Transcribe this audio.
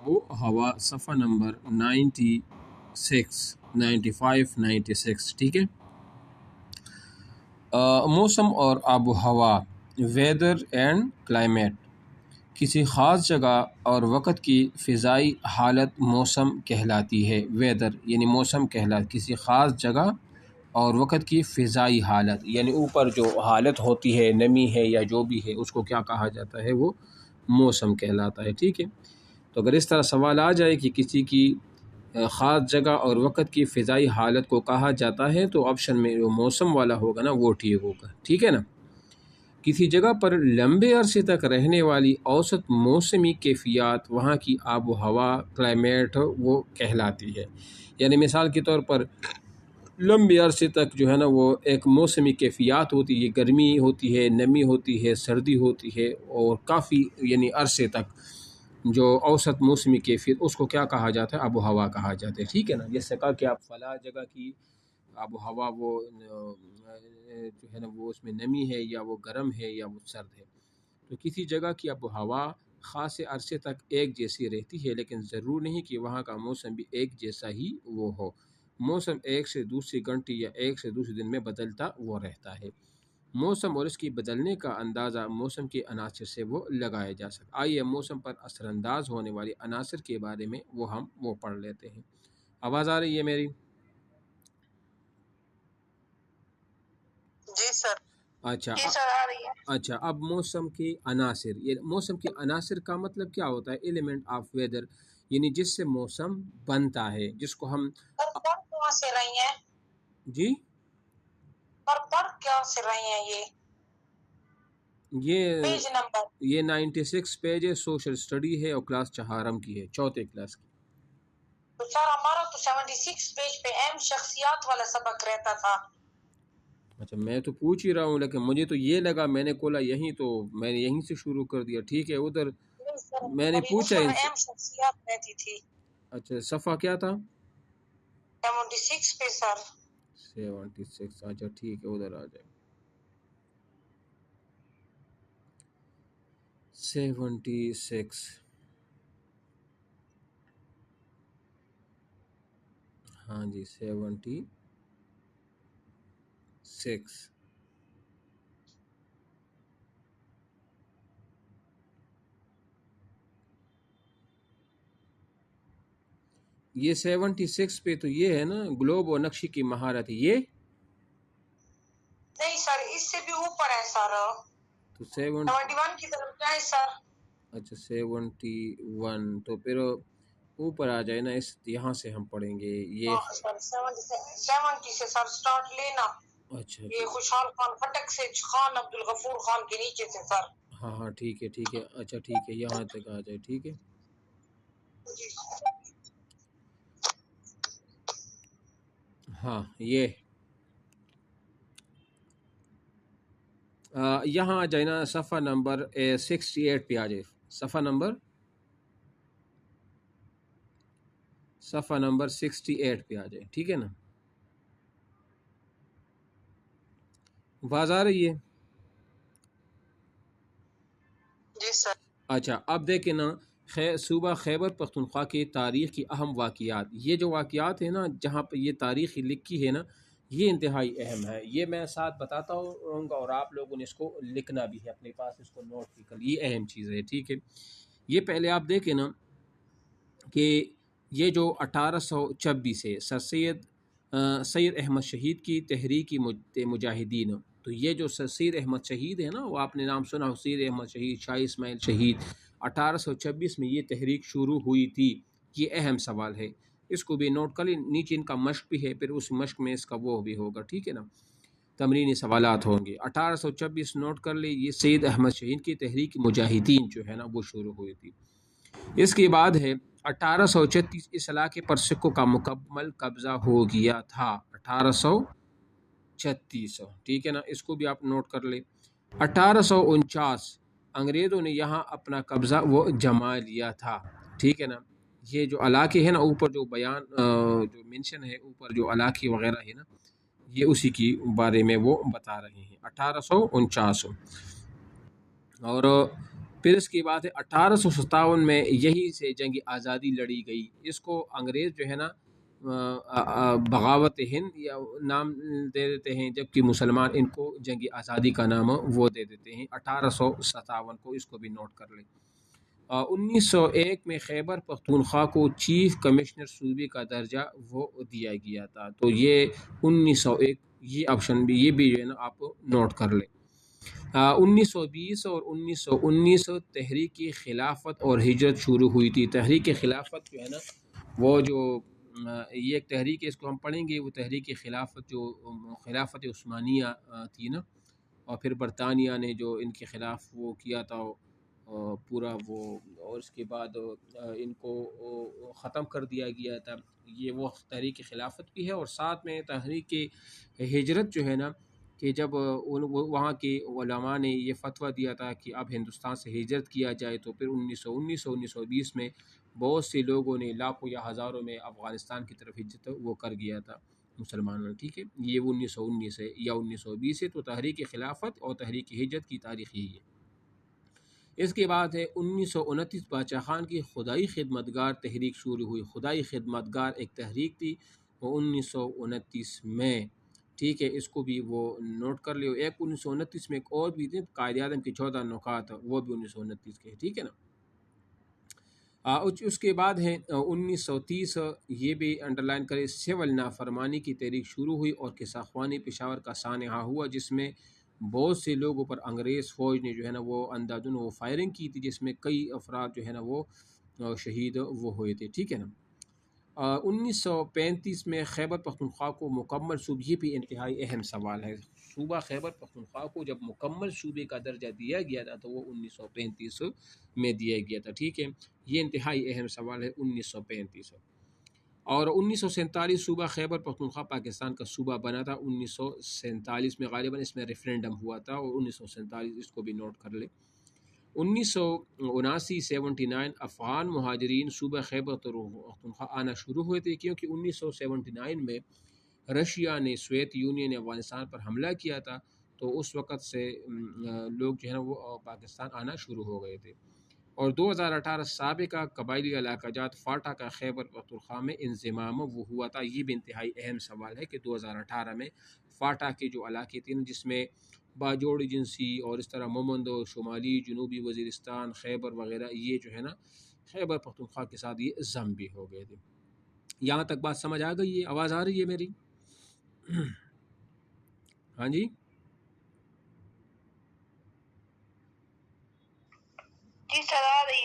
آب و ہوا صفحہ نمبر 95 96 ٹھیک ہے۔ موسم اور آب و ہوا، ویدر اینڈ کلائمیٹ، کسی خاص جگہ اور وقت کی فضائی حالت موسم کہلاتی ہے۔ ویدر یعنی موسم کہلاتی کسی خاص جگہ اور وقت کی فضائی حالت، یعنی اوپر جو حالت ہوتی ہے، نمی ہے یا جو بھی ہے، اس کو کیا کہا جاتا ہے؟ وہ موسم کہلاتا ہے، ٹھیک ہے۔ تو اگر اس طرح سوال آ جائے کہ کسی کی خاص جگہ اور وقت کی فضائی حالت کو کہا جاتا ہے، تو آپشن میں جو موسم والا ہوگا نا وہ ٹھیک ہوگا، ٹھیک ہے نا۔ کسی جگہ پر لمبے عرصے تک رہنے والی اوسط موسمی کیفیات وہاں کی آب و ہوا، کلائمیٹ وہ کہلاتی ہے۔ یعنی مثال کے طور پر لمبے عرصے تک جو ہے نا وہ ایک موسمی کیفیات ہوتی ہے، گرمی ہوتی ہے، نمی ہوتی ہے، سردی ہوتی ہے، اور کافی یعنی عرصے تک جو اوسط موسمی کیفیت، اس کو کیا کہا جاتا ہے؟ آب و ہوا کہا جاتا ہے، ٹھیک ہے نا۔ جیسے کہا کہ آپ فلاں جگہ کی آب و ہوا وہ جو ہے نا وہ اس میں نمی ہے یا وہ گرم ہے یا وہ سرد ہے۔ تو کسی جگہ کی آب و ہوا خاص عرصے تک ایک جیسی رہتی ہے، لیکن ضرور نہیں کہ وہاں کا موسم بھی ایک جیسا ہی وہ ہو۔ موسم ایک سے دوسری گھنٹی یا ایک سے دوسرے دن میں بدلتا وہ رہتا ہے۔ موسم اور اس کی بدلنے کا اندازہ موسم کے عناصر سے وہ لگایا جا سکتا۔ آئیے موسم پر اثر انداز ہونے والے عناصر کے بارے میں وہ پڑھ لیتے ہیں۔ آواز آ رہی ہے میری؟ جی سر۔ اچھا جی سر آ رہی ہے۔ اچھا، اب موسم کے عناصر، یہ موسم کے عناصر کا مطلب کیا ہوتا ہے؟ ایلیمنٹ آف ویدر، یعنی جس سے موسم بنتا ہے، جس کو ہم پڑھ کہاں سے رہی ہیں؟ جی پڑھ کیا سے رہی ہیں؟ پیج نمبر یہ 96 پیج ہے، سوشل اسٹڈی ہے اور کلاس چہارم کی ہے، چوتھے کلاس کی۔ تو سر ہمارا تو 76 پیج پہ اہم شخصیات والا سبق رہتا تھا۔ اچھا میں تو پوچھ ہی رہا ہوں، لیکن مجھے تو یہ لگا، میں نے کھولا یہیں تو میں نے یہیں سے شروع کر دیا، ٹھیک ہے۔ ادھر میں نے پوچھا ان سے۔ اہم شخصیات رہتی تھی۔ اچھا صفحہ کیا تھا؟ 76 پہ سر۔ 76، اچھا ٹھیک ہے، ادھر آ جائے۔ 76، ہاں جی 76۔ یہ 76 پہ تو یہ ہے نا، گلوب و نقشی کی مہارت، یہ نہیں سر، اس سے بھی اوپر ہے سر۔ تو 71 کی طرف جائیں سر۔ اچھا 71 تو پھر اوپر آ جائے نا، اس یہاں سے ہم پڑھیں گے یہ۔ 70 سے سر سٹارٹ لینا۔ اچھا یہ خوشحال خان خٹک سے خان عبد الغفور خان کے نیچے سے سر۔ ہاں ٹھیک ہے ٹھیک ہے، اچھا ٹھیک ہے، یہاں تک آ جائے، ٹھیک ہے۔ ہاں یہ یہاں آ جائے نا، صفحہ نمبر 68 پہ آ جائے، صفحہ نمبر 68 پہ آ جائے، ٹھیک ہے نا۔ آواز آ رہی ہے؟ جی سر۔ اچھا اب دیکھیں نا، صوبہ خیبر پختونخوا کی تاریخ کی اہم واقعات، یہ جو واقعات ہیں نا جہاں پہ یہ تاریخ لکھی ہے نا، یہ انتہائی اہم ہے۔ یہ میں ساتھ بتاتا ہوں گا اور آپ لوگوں نے اس کو لکھنا بھی ہے اپنے پاس، اس کو نوٹ بھی کر، یہ اہم چیز ہے، ٹھیک ہے۔ یہ پہلے آپ دیکھیں نا کہ یہ جو 1826 ہے، سر سید احمد شہید کی تحریکی مجاہدین، تو یہ جو سید احمد شہید ہے نا، وہ آپ نے نام سنا، سید احمد شہید، شاہ اسماعیل شہید، 1826 میں یہ تحریک شروع ہوئی تھی۔ یہ اہم سوال ہے، اس کو بھی نوٹ کر لیں، نیچے ان کا مشق بھی ہے، پھر اس مشق میں اس کا وہ بھی ہوگا، ٹھیک ہے نا، تمرینی سوالات ہوں گے۔ 1826 نوٹ کر لیں، یہ سید احمد شہید کی تحریک مجاہدین جو ہے نا وہ شروع ہوئی تھی۔ اس کے بعد ہے 1836 اس علاقے پر سکھوں کا مکمل قبضہ ہو گیا تھا، 1836، ٹھیک ہے نا، اس کو بھی آپ نوٹ کر لیں۔ 1849 انگریزوں نے یہاں اپنا قبضہ وہ جما لیا تھا، ٹھیک ہے نا۔ یہ جو علاقے ہیں نا، اوپر جو بیان جو منشن ہے، اوپر جو علاقے وغیرہ ہے نا، یہ اسی کی بارے میں وہ بتا رہے ہیں، 1849۔ اور پھر اس کی بات ہے 1857 میں یہی سے جنگ آزادی لڑی گئی. اس کو انگریز جو ہے نا بغاوت ہند یا نام دے دیتے ہیں، جبکہ مسلمان ان کو جنگ آزادی کا نام وہ دے دیتے ہیں. 1857 کو اس کو بھی نوٹ کر لیں. 1901 میں خیبر پختونخوا کو چیف کمشنر صوبے کا درجہ وہ دیا گیا تھا. تو یہ 1901 یہ آپشن بھی یہ بھی جو ہے نا آپ نوٹ کر لیں. 1920 اور 1919 تحریک خلافت اور ہجرت شروع ہوئی تھی. تحریک خلافت جو ہے نا وہ جو یہ ایک تحریک ہے، اس کو ہم پڑھیں گے. وہ تحریک خلافت جو خلافت عثمانیہ تھی نا، اور پھر برطانیہ نے جو ان کے خلاف وہ کیا تھا پورا وہ، اور اس کے بعد ان کو ختم کر دیا گیا تھا. یہ وہ تحریک خلافت بھی ہے. اور ساتھ میں تحریک ہجرت جو ہے نا، کہ جب وہاں کے علماء نے یہ فتویٰ دیا تھا کہ اب ہندوستان سے ہجرت کیا جائے، تو پھر 1919 اور 1920 میں بہت سے لوگوں نے لاکھوں یا ہزاروں میں افغانستان کی طرف ہجرت وہ کر گیا تھا مسلمانوں نے. ٹھیک ہے، یہ 1919 ہے یا 1920 ہے. تو تحریک خلافت اور تحریک ہجرت کی تاریخ یہی ہے. اس کے بعد ہے 1929 بادشاہ خان کی خدائی خدمتگار تحریک شروع ہوئی. خدائی خدمتگار ایک تحریک تھی وہ 1929 میں. ٹھیک ہے، اس کو بھی وہ نوٹ کر لیو. ایک 1929 میں ایک اور بھی تھی، قائد اعظم کی 14 نکات، وہ بھی 1929 کے. ٹھیک ہے نا. اس کے بعد ہے 1930، یہ بھی انڈر لائن کرے. سول نافرمانی کی تحریک شروع ہوئی اور قصہ خوانی پشاور کا سانحہ ہوا، جس میں بہت سے لوگوں پر انگریز فوج نے جو ہے نا وہ اندھادھند وہ فائرنگ کی تھی، جس میں کئی افراد جو ہے نا وہ شہید وہ ہوئے تھے. ٹھیک ہے نا. 1935 میں خیبر پختونخوا کو مکمل صوبہ، یہ بھی انتہائی اہم سوال ہے. صوبہ خیبر پختونخوا کو جب مکمل صوبے کا درجہ دیا گیا تھا تو وہ 1935 میں دیا گیا تھا. ٹھیک ہے، یہ انتہائی اہم سوال ہے 1935. اور 1947 صوبہ خیبر پختونخوا پاکستان کا صوبہ بنا تھا. 1947 میں غالباً اس میں ریفرینڈم ہوا تھا، اور 1947 اس کو بھی نوٹ کر لیں. 1979 افغان مہاجرین صوبہ خیبر پختونخوا آنا شروع ہوئے تھے، کیونکہ 1979 میں رشیا نے سوویت یونین نے افغانستان پر حملہ کیا تھا. تو اس وقت سے لوگ جو ہے نا وہ پاکستان آنا شروع ہو گئے تھے. اور 2018 سابقہ قبائلی علاقہ جات فاٹا کا خیبر پختونخوا میں انضمام وہ ہوا تھا. یہ بھی انتہائی اہم سوال ہے کہ 2018 میں فاٹا کے جو علاقے تھے جس میں باجوڑ ایجنسی اور اس طرح مومند، شمالی جنوبی وزیرستان، خیبر وغیرہ، یہ جو ہے نا خیبر پختونخوا کے ساتھ یہ ضم بھی ہو گئے تھے. یہاں تک بات سمجھ آ گئی ہے؟ آواز آ رہی ہے میری؟ ہاں جی، جی سر آ رہی ہے.